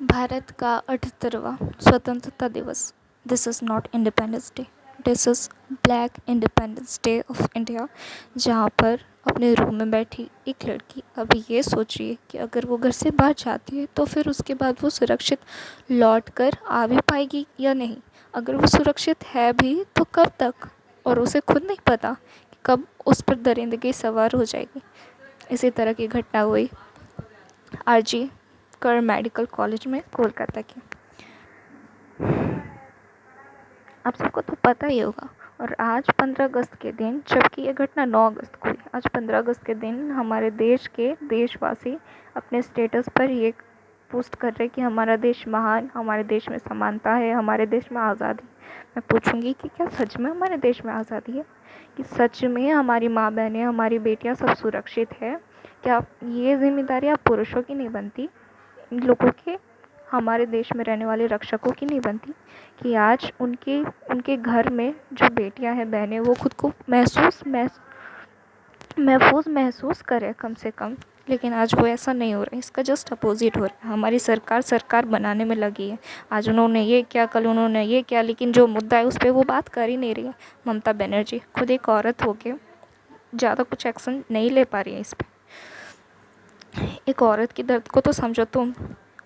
भारत का 78वां स्वतंत्रता दिवस। This is not independence day, this is black independence day of India. जहाँ पर अपने रूम में बैठी एक लड़की अभी ये सोच रही है कि अगर वो घर से बाहर जाती है तो फिर उसके बाद वो सुरक्षित लौट कर आ भी पाएगी या नहीं। अगर वो सुरक्षित है भी तो कब तक, और उसे खुद नहीं पता कि कब उस पर दरिंदगी सवार हो जाएगी। इसी तरह की घटना हुई आरजी कर मेडिकल कॉलेज में, कोलकाता की। आप सबको तो पता ही होगा। और आज 15 अगस्त के दिन, जबकि ये घटना 9 अगस्त को हुई, आज 15 अगस्त के दिन हमारे देश के देशवासी अपने स्टेटस पर ये पोस्ट कर रहे कि हमारा देश महान, हमारे देश में समानता है, हमारे देश में आज़ादी। मैं पूछूंगी कि क्या सच में हमारे देश में आज़ादी है? कि सच में हमारी माँ बहनें, हमारी बेटियाँ सब सुरक्षित है? क्या ये जिम्मेदारी आप पुरुषों की नहीं बनती, इन लोगों के, हमारे देश में रहने वाले रक्षकों की नहीं बनती, कि आज उनके उनके घर में जो बेटियां हैं, बहनें, वो खुद को महफूज महसूस करें कम से कम। लेकिन आज वो ऐसा नहीं हो रहा है, इसका जस्ट अपोजिट हो रहा है। हमारी सरकार सरकार बनाने में लगी है। आज उन्होंने ये किया, कल उन्होंने ये किया, लेकिन जो मुद्दा है उस पर वो बात कर ही नहीं रही है। ममता बनर्जी खुद एक औरत होके ज़्यादा कुछ एक्शन नहीं ले पा रही है इस पर। एक औरत की दर्द को तो समझो तुम।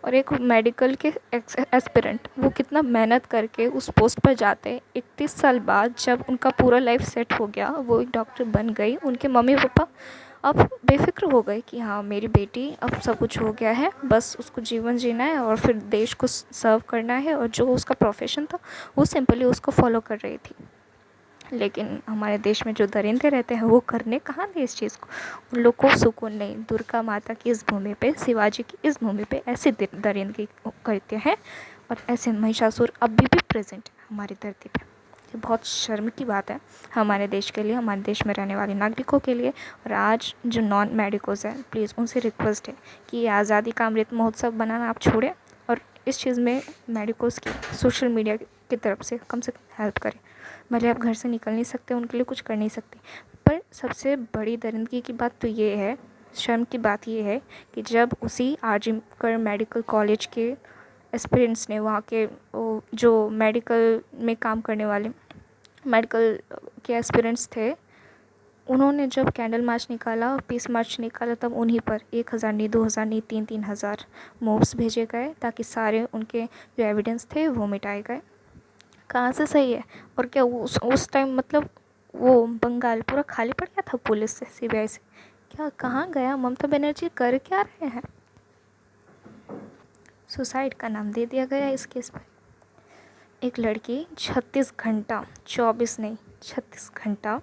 और एक मेडिकल के एस्पिरेंट, वो कितना मेहनत करके उस पोस्ट पर जाते हैं। 31 साल बाद जब उनका पूरा लाइफ सेट हो गया, वो एक डॉक्टर बन गई, उनके मम्मी पापा अब बेफिक्र हो गए कि हाँ, मेरी बेटी अब सब कुछ हो गया है, बस उसको जीवन जीना है और फिर देश को सर्व करना है। और जो उसका प्रोफेशन था वो सिंपली उसको फॉलो कर रही थी। लेकिन हमारे देश में जो दरिंदे रहते हैं वो करने कहाँ दे इस चीज़ को। उन लोग को सुकून नहीं। दुर्गा माता की इस भूमि पे, शिवाजी की इस भूमि पे ऐसे दरिंदगी करते हैं, और ऐसे महिषासुर अभी भी प्रेजेंट है हमारी धरती पे। ये बहुत शर्म की बात है हमारे देश के लिए, हमारे देश में रहने वाले नागरिकों के लिए। और आज जो नॉन मेडिकोज हैं, प्लीज़ उनसे रिक्वेस्ट है कि ये आज़ादी का अमृत महोत्सव बनाना आप छोड़ें, और इस चीज़ में मेडिकोज की सोशल मीडिया की तरफ से कम हेल्प करें। भले आप घर से निकल नहीं सकते, उनके लिए कुछ कर नहीं सकते, पर सबसे बड़ी दरिंदगी की बात तो ये है, शर्म की बात ये है कि जब उसी आरजी कर मेडिकल कॉलेज के एस्पिरेंट्स ने, वहाँ के जो मेडिकल में काम करने वाले मेडिकल के एस्पिरेंट्स थे, उन्होंने जब कैंडल मार्च निकाला और पीस मार्च निकाला, तब उन्हीं पर 1,000 नहीं, 2,000 नहीं, 3,000 मोब्स भेजे गए ताकि सारे उनके जो एविडेंस थे वो मिटाए गए। कहाँ से सही है? और क्या उस टाइम मतलब वो बंगाल पूरा खाली पड़ गया था पुलिस से, सीबीआई से? क्या कहाँ गया ममता बनर्जी? कर क्या रहे हैं? सुसाइड का नाम दे दिया गया इस केस पर। एक लड़की 36 घंटा, 24 नहीं 36 घंटा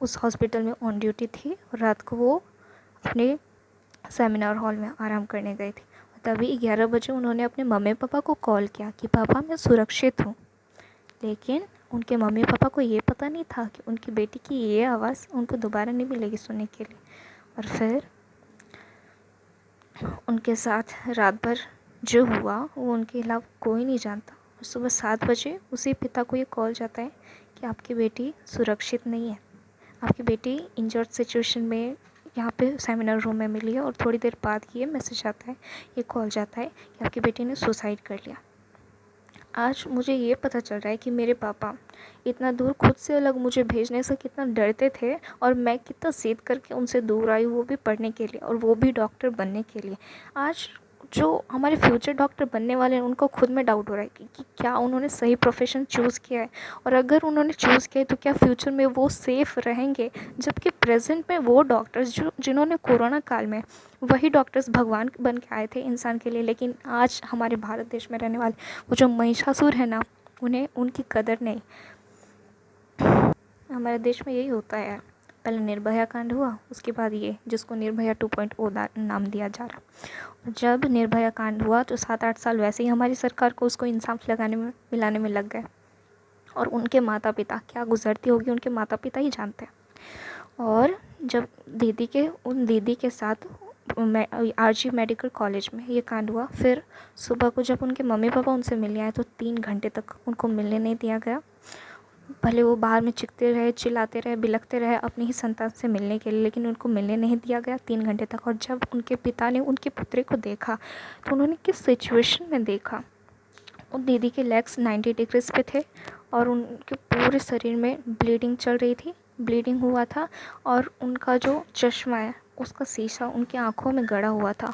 उस हॉस्पिटल में ऑन ड्यूटी थी, और रात को वो अपने सेमिनार हॉल में आराम करने गई थी। तभी 11 बजे उन्होंने अपने मम्मी पापा को कॉल किया कि पापा मैं सुरक्षित हूँ। लेकिन उनके मम्मी पापा को ये पता नहीं था कि उनकी बेटी की ये आवाज़ उनको दोबारा नहीं मिलेगी सुनने के लिए। और फिर उनके साथ रात भर जो हुआ वो उनके अलावा कोई नहीं जानता। और सुबह 7 बजे उसी पिता को ये कॉल जाता है कि आपकी बेटी सुरक्षित नहीं है, आपकी बेटी इंजर्ड सिचुएशन में यहाँ पे सेमिनार रूम में मिली है। और थोड़ी देर बाद ये मैसेज आता है, ये कॉल जाता है कि आपकी बेटी ने सुसाइड कर लिया। आज मुझे ये पता चल रहा है कि मेरे पापा इतना दूर खुद से अलग मुझे भेजने से कितना डरते थे, और मैं कितना ज़िद करके उनसे दूर आई, वो भी पढ़ने के लिए, और वो भी डॉक्टर बनने के लिए। आज जो हमारे फ्यूचर डॉक्टर बनने वाले हैं उनको खुद में डाउट हो रहा है कि क्या उन्होंने सही प्रोफेशन चूज़ किया है, और अगर उन्होंने चूज़ किया है तो क्या फ्यूचर में वो सेफ़ रहेंगे। जबकि प्रेजेंट में वो डॉक्टर्स जो जिन्होंने कोरोना काल में, वही डॉक्टर्स भगवान बन के आए थे इंसान के लिए। लेकिन आज हमारे भारत देश में रहने वाले वो जो महिषासुर है ना, उन्हें उनकी कदर नहीं। हमारे देश में यही होता है। पहले निर्भया कांड हुआ, उसके बाद ये जिसको निर्भया 2.0 नाम दिया जा रहा। जब निर्भया कांड हुआ तो 7-8 साल वैसे ही हमारी सरकार को उसको इंसाफ लगाने में मिलाने में लग गए, और उनके माता पिता क्या गुजरती होगी उनके माता पिता ही जानते हैं। और जब उन दीदी के साथ आरजी मेडिकल कॉलेज में ये कांड हुआ, फिर सुबह को जब उनके मम्मी पापा उनसे मिलने आए तो 3 घंटे तक उनको मिलने नहीं दिया गया। भले वो बाहर में चीखते रहे, चिल्लाते रहे, बिलखते रहे अपनी ही संतान से मिलने के लिए, लेकिन उनको मिलने नहीं दिया गया 3 घंटे तक। और जब उनके पिता ने उनके पुत्री को देखा तो उन्होंने किस सिचुएशन में देखा। उन दीदी के लेग्स 90 डिग्रीज पे थे और उनके पूरे शरीर में ब्लीडिंग चल रही थी, ब्लीडिंग हुआ था, और उनका जो चश्मा है उसका शीशा उनकी आँखों में गड़ा हुआ था।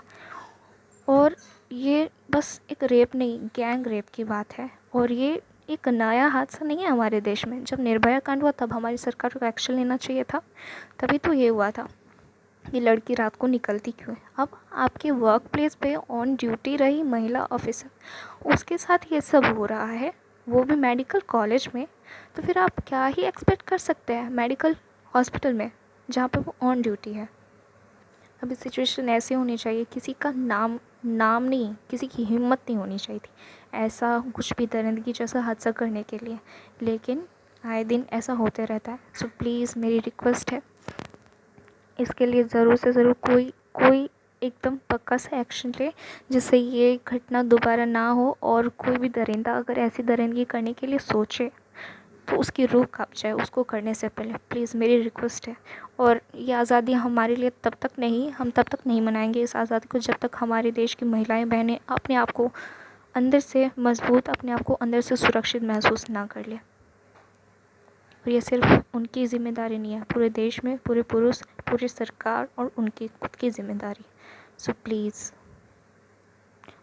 और ये बस एक रेप नहीं, गैंग रेप की बात है। और ये एक नया हादसा नहीं है हमारे देश में। जब निर्भया कांड हुआ तब हमारी सरकार को एक्शन लेना चाहिए था, तभी तो ये हुआ था। ये लड़की रात को निकलती क्यों है? अब आपके वर्क प्लेस पे ऑन ड्यूटी रही महिला ऑफिसर, उसके साथ ये सब हो रहा है, वो भी मेडिकल कॉलेज में, तो फिर आप क्या ही एक्सपेक्ट कर सकते हैं मेडिकल हॉस्पिटल में जहाँ पे वो ऑन ड्यूटी है। अभी सिचुएशन ऐसी होनी चाहिए, किसी का नाम नहीं, किसी की हिम्मत नहीं होनी चाहिए थी ऐसा कुछ भी दरिंदगी जैसा हादसा करने के लिए, लेकिन आए दिन ऐसा होते रहता है। सो प्लीज़ मेरी रिक्वेस्ट है, इसके लिए ज़रूर से ज़रूर कोई एकदम पक्का सा एक्शन ले, जिससे ये घटना दोबारा ना हो। और कोई भी दरिंदा अगर ऐसी दरिंदगी करने के लिए सोचे तो उसकी रूह काँप जाए उसको करने से पहले, प्लीज़ मेरी रिक्वेस्ट है। और ये आज़ादी हमारे लिए तब तक नहीं, हम तब तक नहीं मनाएंगे इस आज़ादी को जब तक हमारे देश की महिलाएं बहनें अपने आप को अंदर से मजबूत, अपने आप को अंदर से सुरक्षित महसूस ना कर ले। और ये सिर्फ उनकी ज़िम्मेदारी नहीं है, पूरे देश में पूरे पुरुष, पूरी सरकार और उनकी खुद की ज़िम्मेदारी। सो प्लीज़,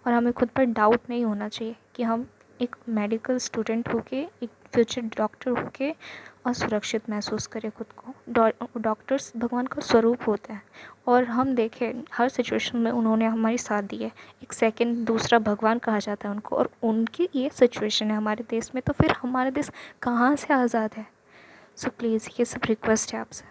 और हमें खुद पर डाउट नहीं होना चाहिए कि हम एक मेडिकल स्टूडेंट होके, एक फ्यूचर डॉक्टर होके असुरक्षित महसूस करें खुद को। डॉक्टर्स भगवान का स्वरूप होता है, और हम देखें हर सिचुएशन में उन्होंने हमारी साथ दी है। एक सेकंड दूसरा भगवान कहा जाता है उनको, और उनकी ये सिचुएशन है हमारे देश में, तो फिर हमारा देश कहाँ से आज़ाद है। सो प्लीज़ ये सब रिक्वेस्ट है आपसे।